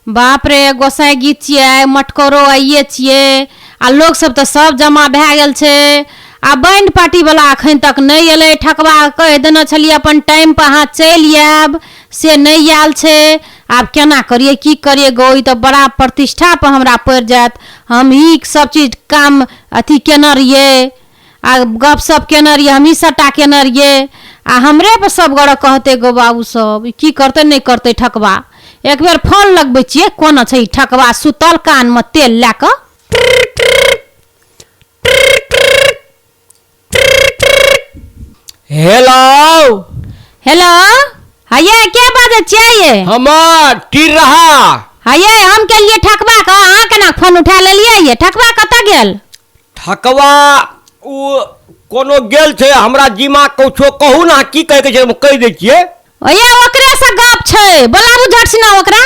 बाप रे गोसाई गीत छियै, मटकोरो आइए छियै आ लोग सब तो सब जमा भए गेल छै। आ बैंड पार्टी वाला अखन तक नहीं एलै। ठकबा कह देने छलिए अपन टाइम पर अहाँ चलि आयब, से नहीं आयल छै। आब केना करिए की करिए गो, ई तो बड़ा प्रतिष्ठा पर हमरा पड़ जायत। हम ही सब चीज काम अथी केने रहिए आ गप सप केने रहिए, हम ही सबटा केने रहिए आ हमरे पर सब गड़ कहते गो बाबू सब की करते नहीं करते ठकबा। एक बेर फोन लगबै छियै, कोना छै ई ठकबा सुतल कान में तेल लए कऽ। हेलो हेलो, हये के बाजै छियै ये? हम टीर रहा। हये हम के लिए ठकबा का, अहाँ केना फोन उठा लेलियै ये? ठकबा कतऽ गेल? ठकवा उ कोनो गेल छै, हमरा जीमा कुछो कहू ना, की कहे के छै हम कह दै छियै। ओये ओकरे से गप छै, बोलाबू झट सिना ओकरा।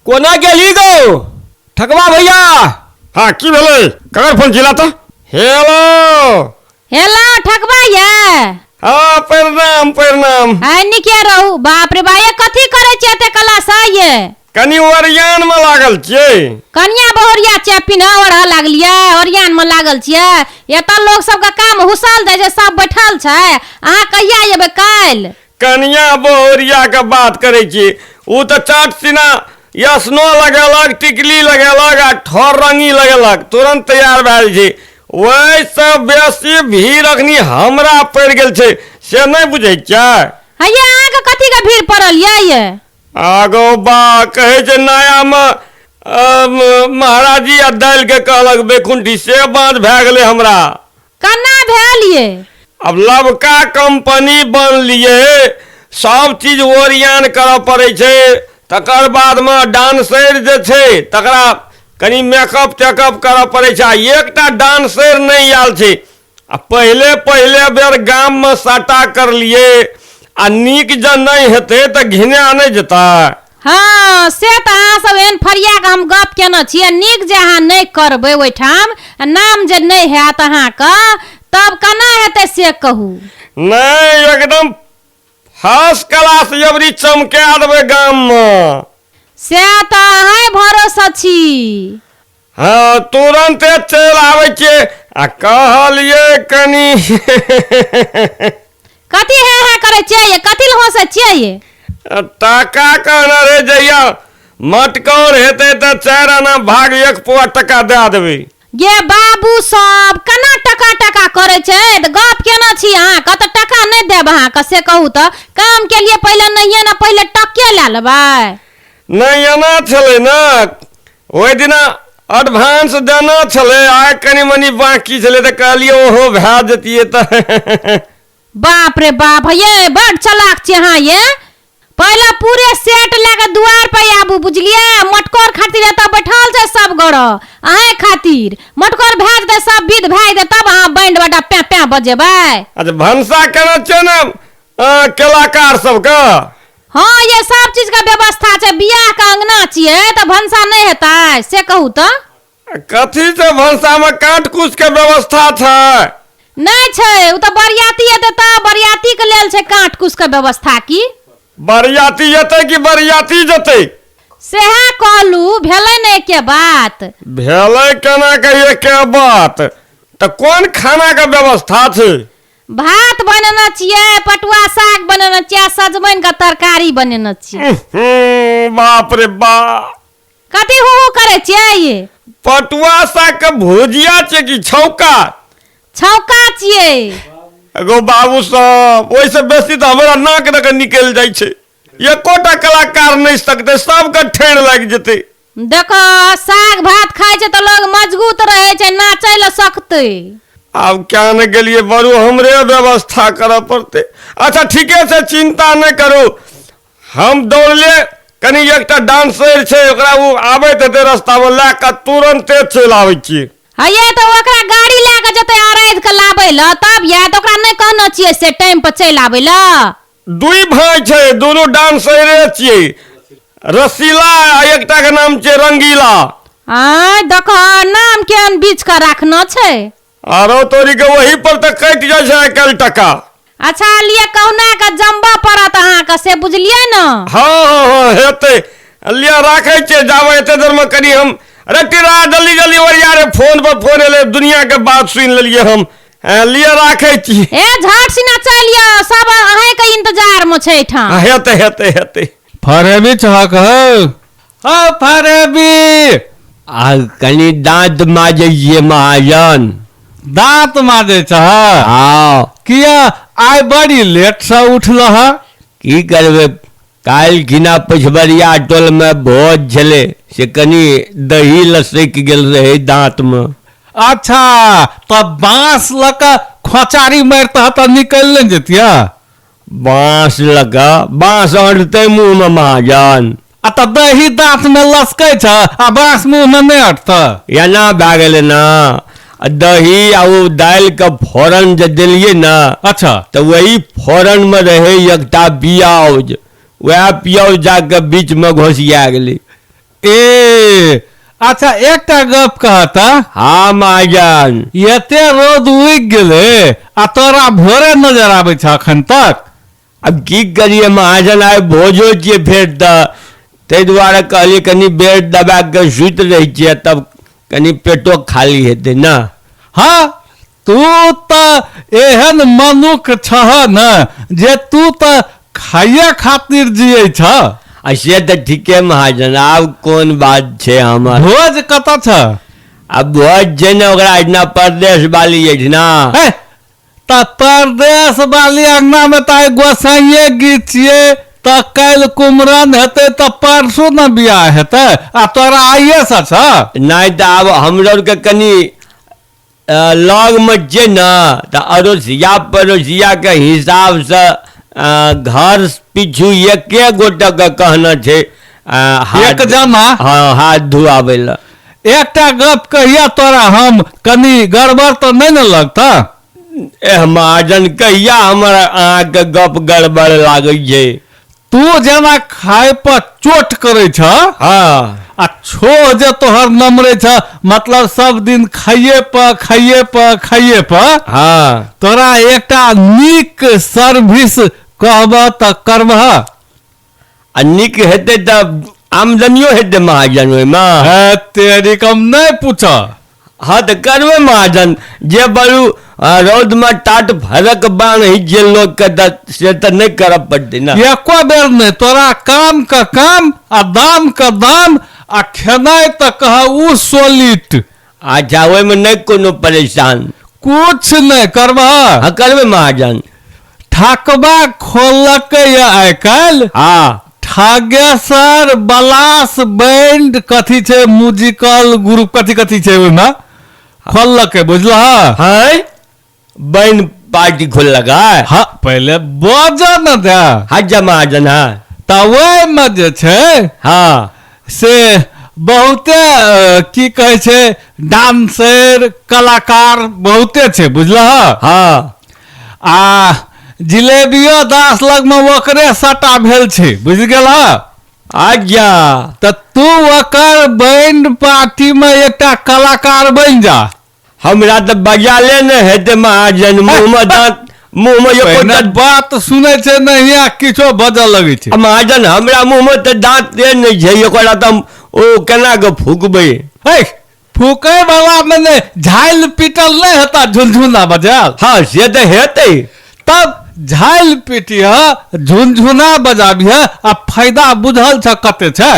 कोना गेली गो ठकवा भैया? हाँ की भेलै? ककर फोन छिला त? हेलो हेलो ठकबा ये? हाँ प्रणाम प्रणाम। हाय निके रहू। बाप रे बा, ये कथी करे छियै एते कला से ये? कनी ओरियान में लागल छियै। कनिया बहुरिया छियै, पिन्ह ओढ़ लागलियै, ओरियान में लागल छियै। एतऽ लोग सबके काम हुसल दै छै, सब बैठल छै। अहाँ कहिया एबै? काल्हि? कनिया बहुरिया के बात करे छी, उ तो चाट सिना यसनो लगेलक, टिकली लगेलक आ ठोर रंगी लगेलक, तुरंत तैयार भए छै। वही सब बेसी भीड़ अखनी हमरा पड़ गेल छै, से नहीं बुझे छियै? हये अहाँ के कथी के भीड़ पड़ल ये? आगो बा कहे छै नया में महाराजी आ दाल के कहलक बेकुंठी, से बात भए गेलै हमरा। केना भेल ये? अब लबका कंपनी बनलिए, सब चीज ओरियान करऽ पड़े छै। तकर बाद में डांसर जे छै तकरा कनी मेकअप टेकअप करऽ पड़े छै। एकटा डांसर नहीं आयल छै। आ पहले बेर गाम में साटा कर लिए, आ नीक जन नहीं हेतै तऽ घिना नहीं जेता। हाँ से तऽ अहाँ सब एहन फरिया के हम गप केने छियै। नीक जे अहाँ नहीं करबै ओहिठाम, नाम जे नहीं हैत अहाँके, तब केना हेतै से कहू। नहीं एकदम फर्स्ट क्लास एवरी चमका देबै गाम में। से तऽ अहाँ भरोसा छी। हाँ तुरंते चल आबै छियै। आ कहलिए कनी कथी है करे छियै? कथी ल हंसै छियै ये? टाका कहना रे, जइया मटकोर हेतै तऽ 4 आना भाग 1 पौआ टका दे देबै। गे बाबू सब केना टका टका करे छै? तऽ गप केना छी अहाँ के? तऽ टका नहीं देब अहाँ के, से कहू तऽ काम के लिए पहले नहीं ना, पहले टके ले लेबै। नहीं एना छलै ना, ओहि दिना एडवांस देना छलै, आइ कनी मनी बाकी छलै तऽ कहलिए ओहो भए जतिए तऽ। बाप रे बाप, ये बड़ चलाक छी अहाँ ये। पहले पूरे सेट लेके दुआर पे आबू, बुझलिए? मटकोर खातिर एतऽ बैठल छै सब गड़, अहाँ खातिर मटकोर भए जेतै, सब विध भए जेतै, तब अहाँ बैंड बटा पे पे बजेबै। अच्छा भनसा केना छै ना कलाकार सबके? हाँ ये सब चीज के व्यवस्था छै। बियाह के अंगना छियै तऽ भनसा नहीं हेतै, से कहू तऽ। कथी छै भनसा में? काट कुछ के व्यवस्था छै? नहीं छै, उ तऽ बरियाती एतै तऽ बरियाती के लेल छै काट कुछ के व्यवस्था। की बरियाती जेतै कि बरियाती जेतै? सेहा कहलू, भेलै नहीं के बात? भेलै केना कहिए के बात? तऽ कोन खाना के व्यवस्था छै? भात बनेना छियै, पटुआ साग बनेना छियै, सजमैन का तरकारी बनेना छियै। बाप रे बाप, कथी हु करे छियै ये? पटुआ साग के भुजिया छै कि छौका? छौका छियै। एगो बाबू साहब, ओइसे बेसी तो हमरा नाक दे के निकल जाय छै। एकोटा कलाकार नहीं सकते, सबके ठेर लग जेतै। देखो साग भात खाय छै तो लोग मजबूत रहे छै, नाचै ल सकते। अब क्या न गेलिए बरू, हमरे व्यवस्था करऽ पड़ते। अच्छा ठीके से चिंता नहीं करू, हम दौड़ले कनी एकटा डांसर छै, ओकरा उ आबैत हेतै रास्ता में, ला के तुरंते चल आबै छियै। हये तो ओकरा गाड़ी ला के जते आराध के लाबै ल, तब या तो ओकरा नहीं कहना छियै से टाइम पर चल आबै ल। दुई भाई छै, दोनों डांसरे छियै। रसीला आ एकटा के नाम छै रंगीला। आय देखो नाम केहन बीच का राखना छै। आरो तोरी के वही पर तो कट जाय छै आइ काल्हि टका। अच्छा लिए कहुना के जम्बा पड़त अहाँ के, से बुझलिए न? हाँ हाँ हाँ हेतै। लिया राखे छे जावे एते देर में करी हम अरे टिरा जल्दी जल्दी ओरिया रे फोन पर फोन एले दुनिया के बात सुन लेलिए हम लिया राखे छी ए झट सिना चलिया सब अहे के इंतजार में छै ठा हेते हेते हेते फरेबी छहक हो फरेबी आ कनी दांत माजिए महाजन। दांत माजे छह हाँ किया आइ बड़ी लेट से उठल है की करबे काल खिना पछबरिया टोल में भोज छले से कनी दही लसक गेल रहे दांत में। अच्छा तब बांस लका खोचारी मारता तो निकल नहीं जतिया बांस लगा बांस अड़ते मुंह में महाजन आ तो दही दांत में लसके छ आ बांस मुंह में नहीं अटता या ना भए गेले ना दही आ वो दाल का फोरन जे दिलिए ना अच्छा तो वही फोरन में रहे एकटा प्याज वह प्याज जाके बीच में घोसिया गेली। ए अच्छा एकटा गप कहता हाँ महाजन एते रोद उग गेले आ तोरा भोरे नजर आबै छ अखन तक अब की करिए महाजन आए भोजो छिए फेर ते दुआरे कहलिए कनी बेड दबा के सुत रही छिए तब कनी पेटो खाली हेते ना। हाँ तू तो एहन मनुख छह न जे तू तो खाइए खातिर जिये छ से तो ठीके महाजन आब कौन बात छे हमर भोज कत छ अब भोज जे ने ओकरा इतना परदेश वाली अछि ना त परदेश वाली अंगना में त गोसाइए गीत छिए त काल कुमरन हेते त परसों न बियाह हेते आ तोरा आइए सा छ नहीं तो अब हमरो के कनी लग में जे ना तो अड़ोसिया पड़ोसिया के हिसाब से घर पीछू एके गोटे के कहना छे एक जना हाँ हाथ धुआवे ला। एकटा गप कहिया तोरा हम कनी गड़बड़ तो नहीं न लगता एह महाजन कहिया हमारा अहाँ के गप गड़बड़ लागे छे तू जना खाए पर चोट करे छ हाँ आ छो जे तोहर नमरे छ मतलब सब दिन खाइए पर हाँ तोरा एकटा नीक सर्विस कहब त करबह आ निक हेते तब आमदनियो हेते महाजन ओहिमे तेरी कम नहीं पूछ हाँ तो करबे महाजन जे बड़ू रौद में टाट फरक बाण ही जे लोग के से तो नहीं करब पड़ते ना एको बेर नहीं तोरा काम का काम आ दाम का दाम आ खेनाई त कह उ सोलिट अच्छा ओहि में नहीं कोनो परेशान कुछ नहीं करबह हाँ करबे महाजन ठकबा खोलक आइ काल्हि हाँ ठागेसर बलास बैंड कथी छे म्यूजिकल ग्रुप कथी छे ओइमे खोलक बुझलह हाँ बैन पार्टी खोल लगा हाँ पहले बज न दे हाँ महाजन हाँ त ओइमे जे छे हाँ से बहुते की कहे छे डांसर कलाकार बहुते छे बुझलह हाँ आ जिलेबियो दास लग में ओकरे सटा भेल छे बुझ गेलह आज्ञा त तू ओकर बैंड पार्टी में एकटा कलाकार बन जा हमरा तो बजाले न हेते महाजन मुंह में पहिने बात सुने छे नहीं आ किछो बजल लगे छे महाजन हमरा मुंह में तो दांत दे नहीं छै ओकरा त ओ केना के फूकबे हे फूके वाला में ने झाइल पीटल नहीं होता झुनझुना बजाल हाँ से तो हेते तब झाइल पीटिया झुनझुना बजाबिया आ फायदा बुझल छ कते छै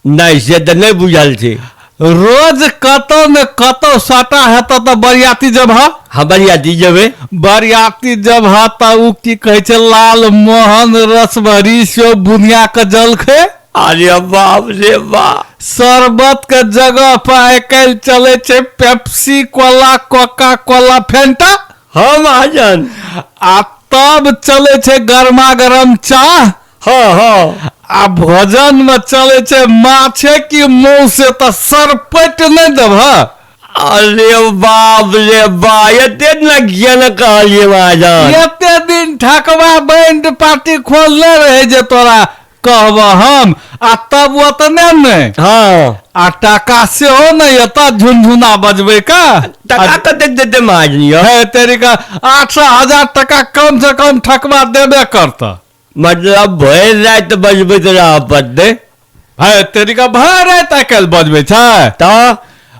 नहीं से तो नहीं बुझल छै रोज कतो ने कतो साटा हेता त बरियाती जब हाँ बरियाती जेबे बरियाती जब त उ की कहे छै लाल मोहन रसभरी से बुनिया के जल खे अरे बाप रे बाप शरबत के जगह पर आइ काल्हि चले छे पेप्सी कोला कोका कोला फेंटा हाँ महाजन आ तब चले छे गर्मा गर्म चाह हाँ हाँ आ भोजन में चले छे माछे की मुंह से तो सरपट नहीं देब अरे बाप रे बाप एते न ज्ञान कहलिए महाजन एते दिन ठकवा बैंड पार्टी खोलने रहे जे तोरा कहब हम आ तब ओतने नहीं हाँ आ टाका से हो नहीं एता झुनझुना बजबे का टका कते देते महाजन है तेरी का 8,000 टका कम से कम ठकवा देबे करता मतलब भर रात बजबे तो रह पड़ते भाई तेरी का भर रात आइ काल्हि बजबै छै तो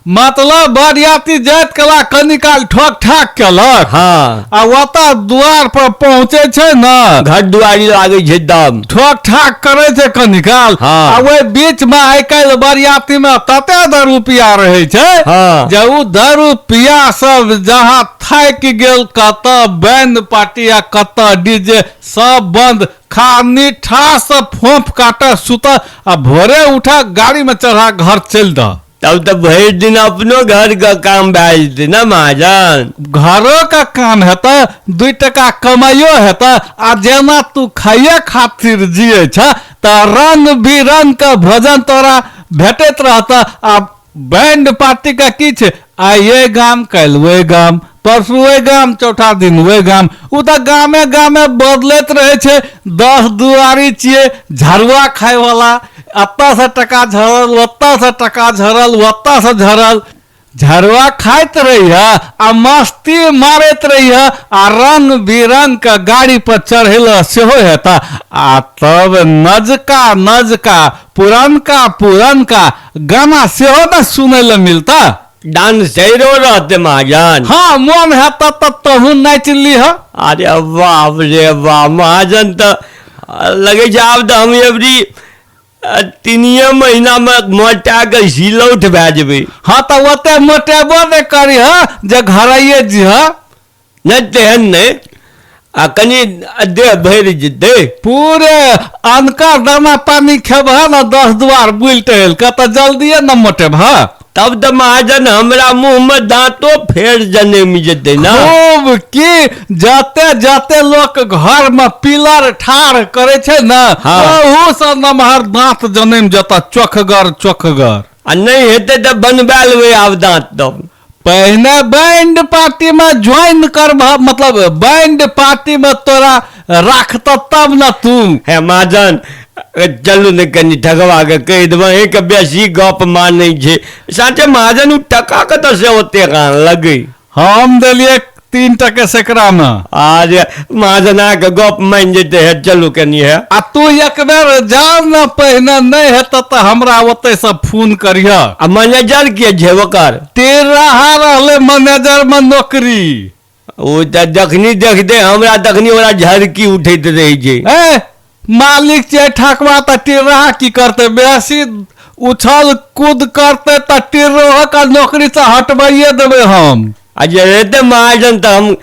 मतलब बरियाती जाइत कला कनी काल ठोक ठाक केलक हाँ आ ओतऽ दुआर पर पहुँचे छै न घर दुआरी लागे छै दम ठोक ठाक करे छै कनी काल हाँ। आ ओहि बीच में आइ काल्हि बरियाती में तते दरुपिया रहे छै हाँ। जे उ दरुपिया सब जहाँ थाकि गेल कतऽ बैंड पार्टी आ कतऽ डीजे सब बंद खानी ठास फोफ काटे सुत आ भोरे उठा गाड़ी में चढ़ा घर चल द तब तो भरि दिन अपनो घर का काम भए जेतै ना महाजन घरों का काम हेतै 2 टका कमाइयो हेतै आ जेना तू खाइए खातिर जिये छ त रंग बिरंग का भोजन तोरा भेटैत रहता आ बैंड पार्टी का की छै आइ ये गाम काल्हि वे गाम परसू वे गाम चौथा दिन वे गाम उ त गामे गामे बदलैत रहे छै 10 दुआरी छिये झरुआ खाय वाला अत्ता से टका झरल ओत्ता से टका झरल ओत्ता से झरल झरुआ खाइत रही है आ मस्ती मारैत रही है आ रंग बिरंग का गाड़ी पर चढ़ेल सेहो हेता आ तब नजका पुरनका गाना सेहो न सुनै ल मिलता डांसरो रहते महाजन हाँ मोन हेता त तहू नाच लीह अरे बाप रे बाप महाजन तो लगे छै आब तो हम एवरी 3 महीना में मोटा के सिलौट भए जेबै हाँ त ओते मोटेबो नहि करी जे घरइए जी नहीं तेहन नहीं आ कनी देह भरि जेतै पूरे अनका दाना पानी खेबह न 10 दुआर बुल टहल के त जल्दिए न मोटेब तब तो महाजन हमरा मुंह में दांतो फेर जन्म जेतै ना खूब की जाते जाते लोग घर में पिलर ठाड़ करे छै न हाँ। ओहू से नमहर दांत जन्म जता चोखगर आ नहीं हेतै तो बनबा लेबै आब दांत तब पहले बैंड पार्टी में ज्वाइन करबह मतलब बैंड पार्टी में तोरा राखत तब न तू है महाजन चलू ने कनी ठगवा के कह देबै एक बेसी गप मानै छै साचे महाजन उ टका कतऽ से ओते कान लगे हम देलिए 3 टके सेकड़ा में आज महाजना के गप मान जेते है चलू कनी है आ तू एक बेर जान न पहिने नहीं हेत त हमरा ओते से फोन करिह आ मैनेजर के छै ओकर तेरा रहले मैनेजर में नौकरी ओ त जखनी देखते हमरा तखनी ओरा झरकी उठैत रहे छै ए मालिक छै ठकवा त टेरा की करते बेसी उछल कूद करते त टेरोह का नौकरी से हटवाइए देबे हम आ जे रहते महाजन त हम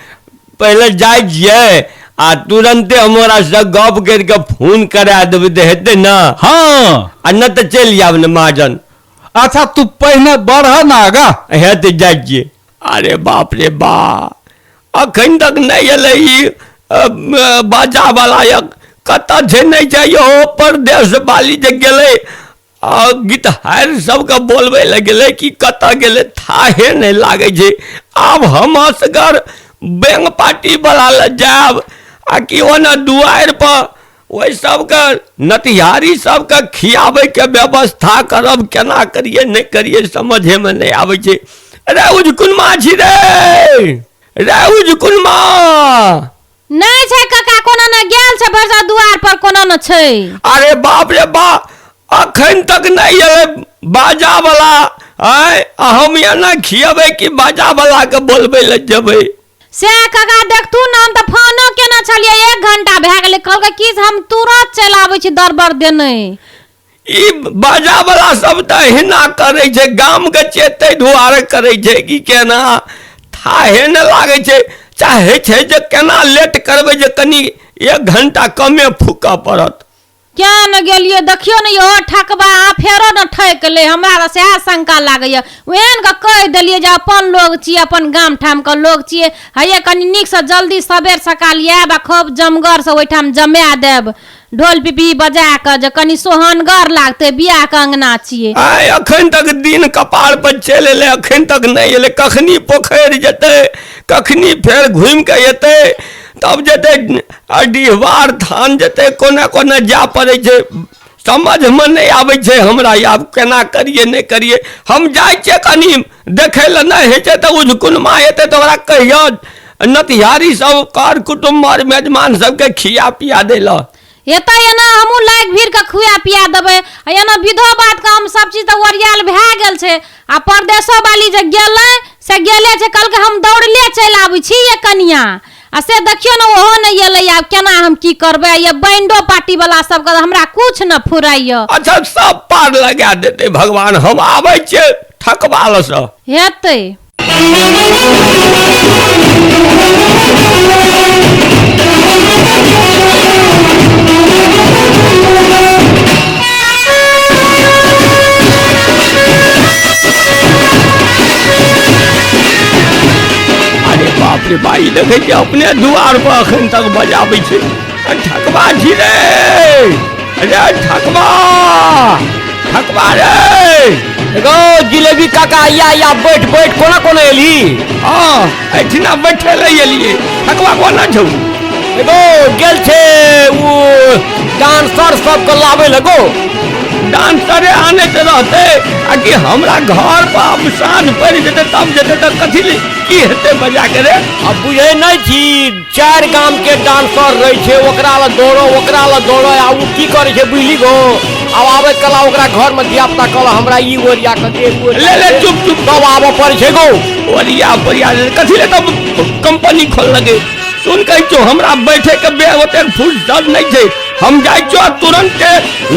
पहले जाय छियै आ तुरंते हमरा से गप करके फोन करा देबै त हेतै ना हाँ आ न त चलि आब ने महाजन अच्छा तू पहिने बढ़ न आगा हेतै जाइ छियै अरे बाप रे बा अखन तक नहीं एलै ई बाजा वाला कतऽ छै नहीं छै यौ परदेश वाली जे गेलै आ गीतहार सबके बोलबै लए गेलै कि कतऽ गेलै थाहे नहीं लागे छै आब हम असगर बैंक पार्टी वाला लए जायब आ कि ओना दुआरि पर ओहि सबके नतिहारी सबके खियाबै के व्यवस्था करब केना करिए नहीं करिए समझे में नहीं आबै छै रे उजकुनमा छी रे उजकुनमा नहीं छै काका कोनो न गेल छै भरसा दुआर पर कोनो न छै अरे बाप रे बा अखन तक नहीं एलै बाजा वाला आय हम एना खियेबै कि बाजा वाला के बोलबै ले जेबै से काका देखतू न हम त फोनो केना छलिए 1 घंटा भए गेलै कहलकै कि हम तुरंत चलि आबै छी दरबर देने ई बाजा वाला सब त हिना करे छै गाम के चेतै दुआरे करे छै कि केना थाहे न लागे छै चाहे छै जे केना लेट करबै जे कनी 1 घंटा कमे फूका पड़त क्या न गेलिए देखियो न यो ठकबा फेरो न ठक ले हमरा से शंका लागैया ओहन के कह देलिए जे अपन लोग छी अपन गाम ठाम के लोग छी हये कनी नीक से जल्दी सबेर सकाल आब खूब जमगर से ओइठाम जमा देब ढोल पिपी बजा के जे कनी सोहनगर लागते बियाह के अंगना छिए आय अखन तक दिन कपार पर चल एले अखन तक नहीं एले कखनी पोखर जेते कखनी फेर घूम के एते तब जेते डिहवार थान जेते कोना कोना जा पड़े छै समझ में नहीं आबै छै हमरा आब केना करिए नहीं करिए हम जाय छियै कनी देखे ल नहीं हे छै त उजकुनमा एते त ओकरा कहियो नतिहारी सब कर कुटुम्ब और मेजमान सबके खिया पिया देला एता एना हमहूँ लाइक भीड़ के खुआ पिया देबै आ एना विधो बात के हम सब चीज तऽ ओरियाल भए गेल छै आ परदेशो वाली जे गेलै से गेले छै कहलकै हम दौड़ले चलि आबै छी ये कनिया आ से देखियो ने ओहो नहीं एलै आब केना हम की करबै ये बैंडो पार्टी वाला सबके हमरा कुछ न फुराइय अच्छा सब पार लगा देते भगवान हम आबै छियै ठकबाल से हेतै बाप रे भाई देखे छी अपने दुआर पर अखन तक बजाबै छै ठकबा छी रे अरे ठकबा रे एगो जिलेबी काका या बैठ बैठ कोना कोना एली हाँ एठिना बैठे ले एलिए ठकबा कोना छौ एगो गेल छै वो डांसर सबके लाबै लगो डांसरे आने के रहते आ कि हमरा घर पर अब साँझ पड़ि जेतै तब जेतै तऽ कथी की हेतै बजा के रे अब बुझे नहीं छी 4 गांव के डांसर रहे छै ओकरा ला दौड़ो आ उ की करे छै बुझली गो अब आबे कला ओकरा घर में धिया पुता कहला हमरा ई ओरिया के दे ले चुप तब आबे पड़े छै गो ओरिया कथी ले तब कंपनी खोल लगे सुन कह छो हमरा बैठे के बे ओते फुर्सत नहीं छै हम जाय छो तुरंत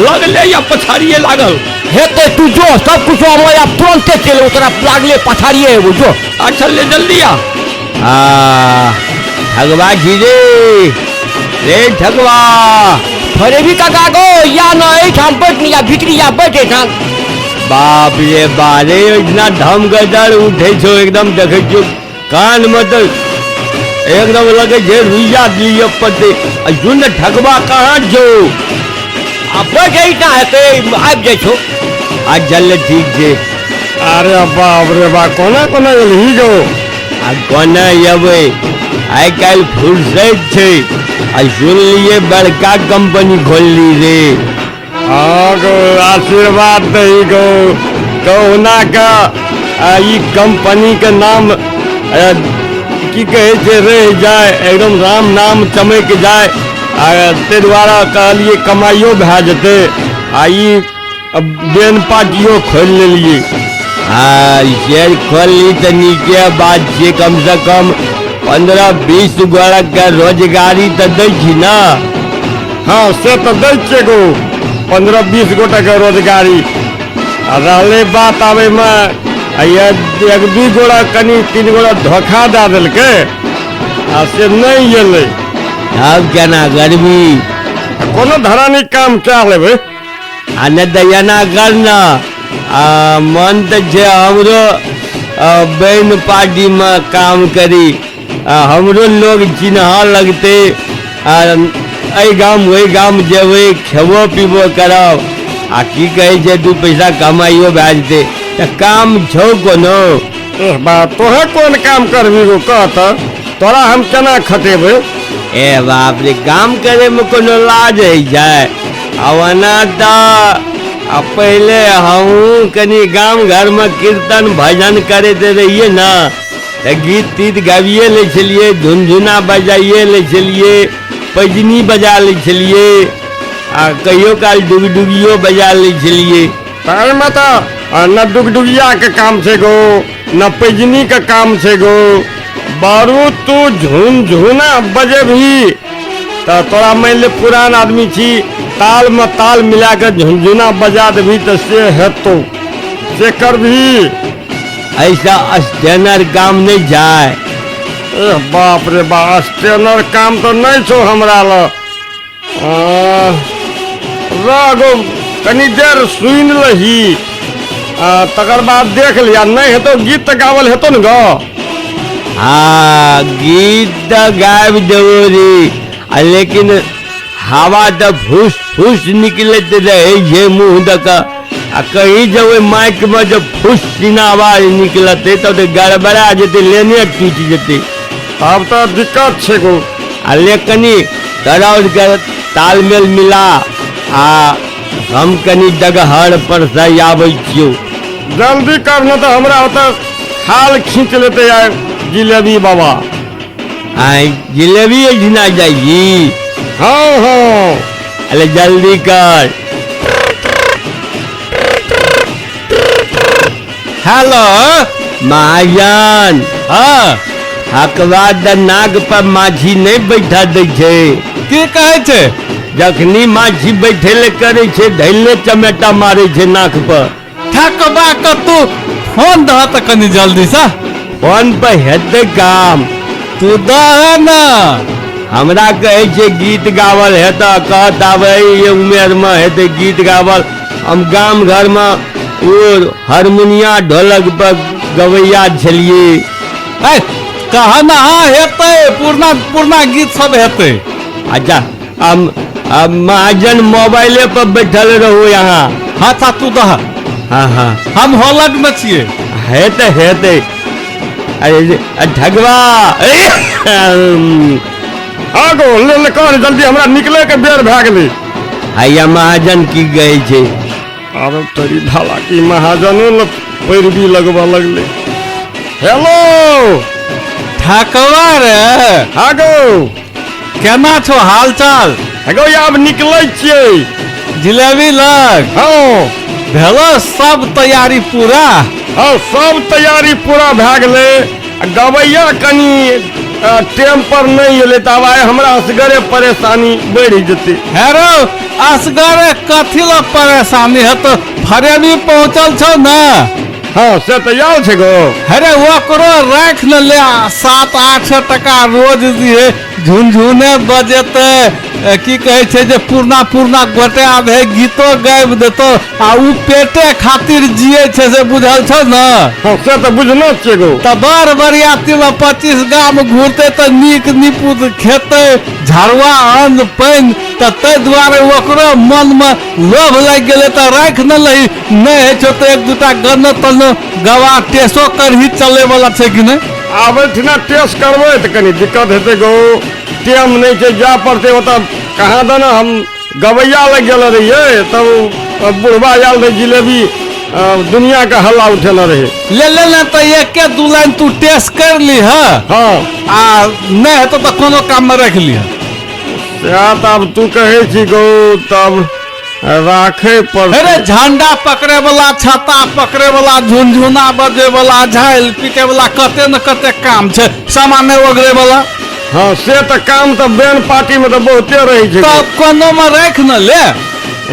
लगले या पछाड़िए लागल हेते तू जो सब कुछ हम या तुरंत चले ओकरा लागले पछाड़िए है वो जो अच्छा ले जल्दी आ ठगवा जी रे ठगवा फरे भी काका गो या न ए ठाम बैठ या भितरी या बैठे ठाम बाप रे बारे इतना धम गदर उठे छो एकदम देखे छो कान में तो एकदम लगे जे रुइया दिए पते जुन ठगवा कहाँ जो अब बैठे इतना हेते आबि जाइ छो आ जल्ले ठीक छे अरे बाप रे बा कोना कोना ही जो आ कोना यबे आइ काल फुर्सत छे आ सुन लिए बड़का कंपनी खोल ली रे हाँ गो आशीर्वाद दही गो कहुना का ई कंपनी के नाम की कहे छे रह जाए एकदम राम नाम चमक जाए ते द्वारा कहलिए कमाइयो भए जेते आ ई बेन पार्टियो खोल लेलिए शेयर खोल ली तो नीचे बात छे कम से कम 15-20 गोरा के रोजगारी तो दै छी ना हाँ से तो दै छे गो 15-20 गोटा के रोजगारी रहले बात आवे में एक 2 गोरा कनी 3 गोरा धोखा दे देलके आ से नहीं एले अब केना गर्मी कोनो धरानी काम क्या लेबे आ न दयाना करना मन तो छे हमरो बहन पार्टी में काम करी हमरो लोग चिन्ह लगते अ गाम वही गाम जेबे खेबो पीबो करब आ की कहे छे 2 पैसा कमाइयो भए जेते त काम छौ कोनो बात तोहे कोन काम करबी गो कहत तोरा हम केना खटेबे ए बाप रे काम करे में कोनो लाज है जाए आवना त पहले हम कनी गांव घर में कीर्तन भजन करे दे रहिए ना गीत तीत गाबिए ले छलिए झुनझुना बजाइए ले छलिए पैजनी बजा ले छलिए आ कहियो काल डुगडुगियो बजा ले छलिए तार माता न डुगडुगिया के काम छे गो न पैजनी के काम छे गो बारू तू झुनझुना बजे भी तो तोरा मान ले पुरान आदमी छी ताल में ताल मिला के झुनझुना बजा देवी तो से हेतो से कर भी ऐसा स्टेनर काम नहीं जाए बाप रे बा स्टेनर काम तो नहीं छो हमरा ल गो कनी देर सुन लही तकर बाद देख लिया नहीं हेतो गीत तो गावल हेतो न गो हाँ गीत तो गाब देवो रे लेकिन हवा तो फूस फूस निकलत रहे जे मुँह दक आ कहीं जब माइक में जब फूस सीना आवाज निकलते तब तो गड़बड़ा जेते लेने टूट जेते अब तो दिक्कत छे गो आ लेकिन तोरा के तालमेल मिला आ हम कनी डगहर पर से आबै छियो जल्दी करना तो हमरा होता खाल खींच लेते यार जिलेबी बाबा आई जिलेबी झिना जाइए हाँ हाँ अरे जल्दी कर। हेलो। महाजन हाँ हकवा द नाग पर माझी नहीं बैठा दै छे। की कहे छे? जखनी माझी बैठेले करे छे धैले चमेटा मारे छे नाक पर। ठकबा के तू फोन दह त कनी जल्दी सा। फोन पर हेते काम। तू दह ना। हमरा कहे छे गीत गावल है तो कहत आवे ये उमेर में हेते गीत गावल। हम गाम घर में वो हारमोनिया ढोलक पर गवैया छलिए। ए कहा ना हेते पुरना गीत सब हेते। अच्छा हम महाजन मोबाइले पर बैठल रहो यहाँ। हाँ था तू दह। हाँ हाँ हम होलक में छिए। हेते अरे ठगवा। आगो ले कर जल्दी, हमरा निकले के बेर भए गेलै। हैया महाजन की गए छे। अरे तोरी भाला की महाजनो ल पैरवी लगवा लगले। हेलो ठकवा रे। आगो केना छो हाल चाल? आगो आब निकलै छियै। जिलेबी लग हाँ भेलो सब तैयारी पूरा? हाँ सब तैयारी पूरा भए गेलै। गवैया कनी टाइम पर नहीं एले तब आए हमरा असगरे परेशानी बढ़ जेते। हेरो असगरे कथी ला परेशानी है? तो फरेबी पहुंचल छो ना। हाँ से तो याद छे गो। अरे ओकरो राख न ले 700-800 टका रोज दिए। झुनझुने बजेते की कहे छे जे पूर्णा गोटे आधे गीतो गाबि देतो आ उ पेटे खातिर जिए छे से बुझल छो ना। हाँ से तो बुझना छे गो। त बर बरियाती में 25 गाम घूरते तो नीक निपुत खेते झाड़ुआ अन्न पानि। त तै दुआरे ओकरो मन में लोभ लग गेले त राख न लही। नहीं है छो तो एक दूटा गन्न तन्न गवा टेसो करही चले वाला छे कि नहीं? आबे ठिना टेस्ट करबै त कनी दिक्कत हेते गो। टाइम नहीं छे जा पड़ते ओता कहाँ दना हम गवैया लग गेल रहिए तब बुढ़वा आयल रहे जिलेबी दुनिया का हल्ला उठेला रहे। ले ना तो एक दू लाइन तू टेस्ट कर ली है। हाँ आ नहीं है तो कोनो काम में रख ली है। तब तू कहे छी गो तब राखे पर। अरे झंडा पकड़े वाला, छाता पकड़े वाला, झुनझुना बजे वाला, झाइल पीटे वाला कते न कते काम छे। सामान्य वगैरह वाला। हाँ से तो काम तो बैन पार्टी में तो बहुते रही छे। तब कोनो में रख न ले।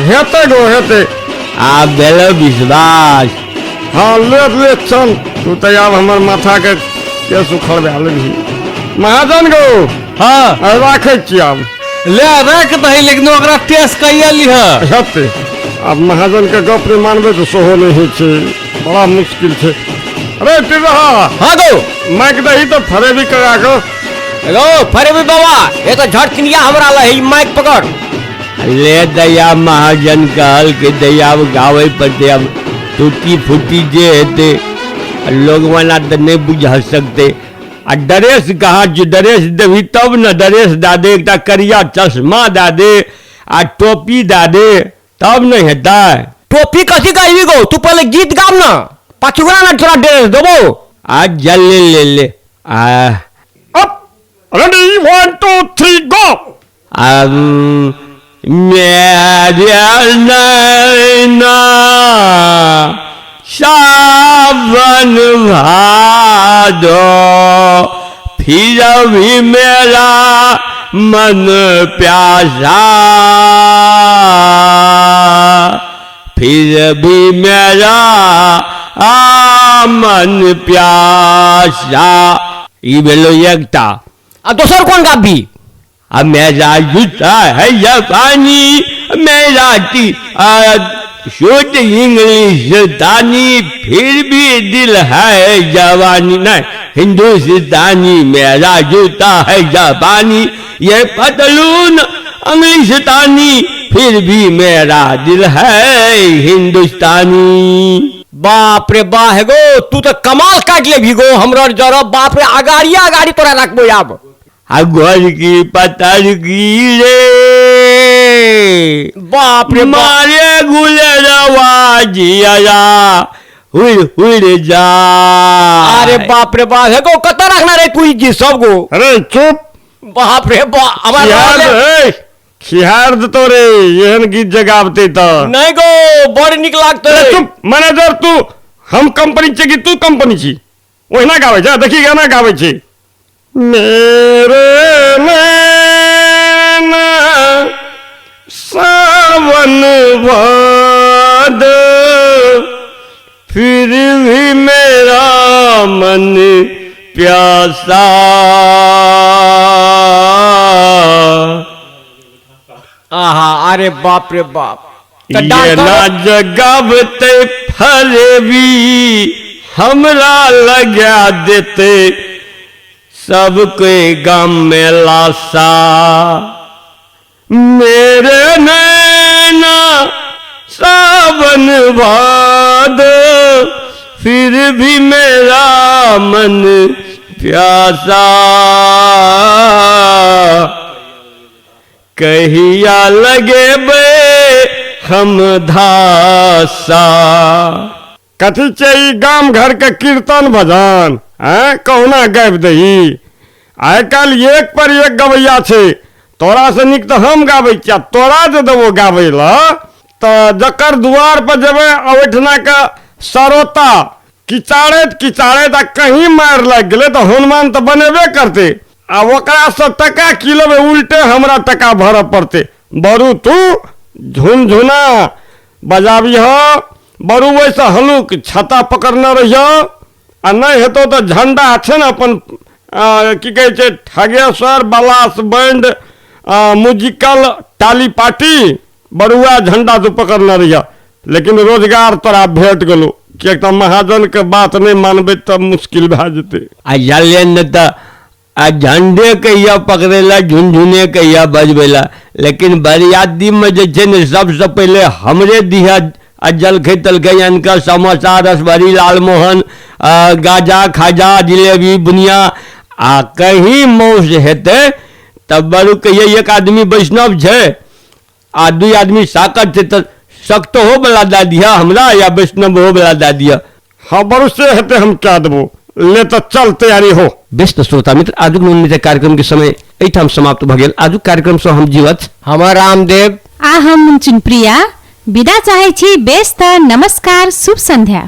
हेते गो हेते। आप भेलो विश्वास। हाँ ले चल तू तो अब हमर माथा के केस उखड़बा लेबही। महाजन गो हाँ राखे छी अब। ले रख दही लेकिन ओकरा टेस्ट कइए लीह। हेते अब महाजन के गप रे मानबे तो सोहो नहीं छे, बड़ा मुश्किल छे। अरे टिरहा हाँ गो माइक दही तो फरे भी करा को। हेलो फरेबी बाबा ये तो झटकिनिया हमरा लही माइक पकड़। ले दया महाजन कहल के दया गावे पर अब टूटी फूटी जे हेते लोग वाला तो नहीं बुझा सकते। आ ड्रेस कहाँ जो ड्रेस देवी तब न ड्रेस दा दे, एक करिया चश्मा दा दे आ टोपी दा दे तब नहीं हेता। टोपी कथी कहबी गो? तू पहले गीत गाम ना, पाछुआ ना थोड़ा ड्रेस देबो। आज जल्दी ले अप रेडी 1 2 3 गो। मेरे नैना सावन भादो फिर भी मेरा मन प्यासा, फिर भी मेरा मन प्यासा। ई भेलो एकटा। आ दोसर कोन गाबी? अब मेरा जूता है जापानी, मेरा शुद्ध इंग्लिश दानी, फिर भी दिल है जवानी। नहीं हिंदुस्तानी, मेरा जूता है जापानी, ये पतलून इंग्लिशतानी, फिर भी मेरा दिल है हिंदुस्तानी। बाप रे बा है गो, तू तो कमाल काट ले भी गो। हमरा जरा बाप रे आगाड़ी तोरा रखबो आब। घर की पतर की रे बाप रे मारे गुलरवा जिया हुड़ जा। अरे बाप रे बा है गो, कत रखना रे कोई जी सब गो। अरे चुप। बाप रे बा याद है खिहार देतो रे एहन गीत जगाबते तो नहीं गो बड़ निक लागते चुप मैनेजर तू हम कंपनी छी कि तू कंपनी छी ओहिना गाबै छै देखी गाना गाबै छी मेरे नैना सावन भाद फिर भी मेरा मन प्यासा आहा अरे बाप रे बाप तो ये डांस ना करो। जगावते फरेबी हमरा लगा देते सबके गम में लाशा मेरे नैना सावन भाद फिर भी मेरा मन प्यासा कहिया लगे बे हम धासा कथी छै ई गाम घर के कीर्तन भजन हैं कहुना गाबि दही आइ काल्हि एक पर एक गवैया छै तोरा से नीक तो हम गाबै छियै तोरा जे देबो गाबै ला तऽ जकर दुआर पर जेबै ओहिठना के सरोता किचाड़ैत किचाड़ैत आ कहीं मारि लागि गेलै तऽ हनुमान तऽ बनेबे करतै आ ओकरा से टका की लेबै उल्टे हमरा टका भरऽ पड़तै बरू तू झुनझुना बजाबिह बरू वैसे हल्लुक छाता पकड़ने रहिह आ नहीं हेतौ तो झंडा छै ने अपन की कहै छै ठगेश्वर बलास बैंड म्यूजिकल टाली पार्टी बरुआ झंडा तू पकड़ने रहिह लेकिन रोजगार तोरा भेट गेलो कि एक महाजन के बात नहीं मानबे तब मुश्किल भए जेतै आ जाले न त आ झंडे कहिया पकड़ेला झुनझुने कहिया बजबेला लेकिन बरियाती में जे छै ने सबसे पहले हमरे दिहा आ जलखै तलखै इनका समोसा रसभरी लालमोहन गाजा खाजा जिलेबी बुनिया आ कहीं मौस हेतै तब बरू कहिए एक आदमी वैष्णव छै आ दुई आदमी साकर छै तऽ सक्तो हो बला दए दिया हमरा या वैष्णव हो बला दए दिया हाँ बरू से हेतै हम क्या देबो ले तो चल तैयारी हो बेस्ट श्रोता मित्र आजुक नवनीत कार्यक्रम के समय एठाम समाप्त भ गेल आजुक कार्यक्रम से हम जीवत हमर रामदेव आ हम मुंचुन प्रिया विदा चाहै छी बेस त नमस्कार शुभ संध्या।